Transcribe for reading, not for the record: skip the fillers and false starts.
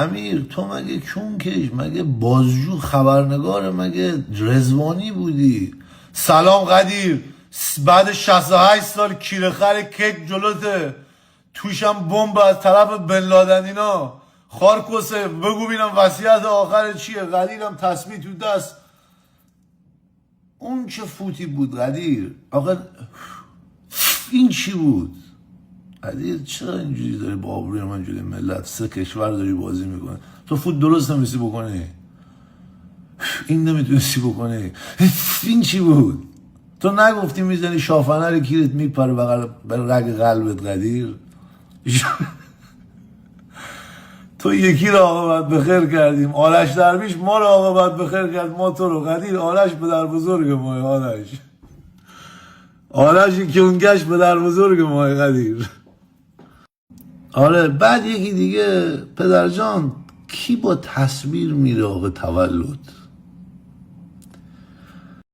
امیر تو مگه کونکش، مگه بازجو خبرنگار، مگه رزوانی بودی؟ سلام قدیر، بعد 68 سال کیرخر کیک جلوته، توشم بمب از طرف بن لادن اینا، خارکسه بگو بینم وصیت آخر چیه؟ قدیرم تسبیح تو دست. اون چه فوتی بود قدیر؟ آقا این چی بود؟ قدیر چرا اینجوری داری با آبروی من جوری ملت 3 کشور داری بازی میکنه؟ تو فوت درست نمیسی بکنی، این نمیتونستی بکنی. این چی بود؟ تو نگفتی میزنی شافنر کیرت میپره به رگ قلبت قدیر؟ تو یکی رو عاقبت بخیر کردیم، آرش درویش ما رو عاقبت بخیر کرد، ما تو رو. قدیر آرش به در بزرگ ما، آرش کیونگش به در بزرگ ما قدیر. آره بعد یکی دیگه پدرجان کی با تصویر میره آقا تولد؟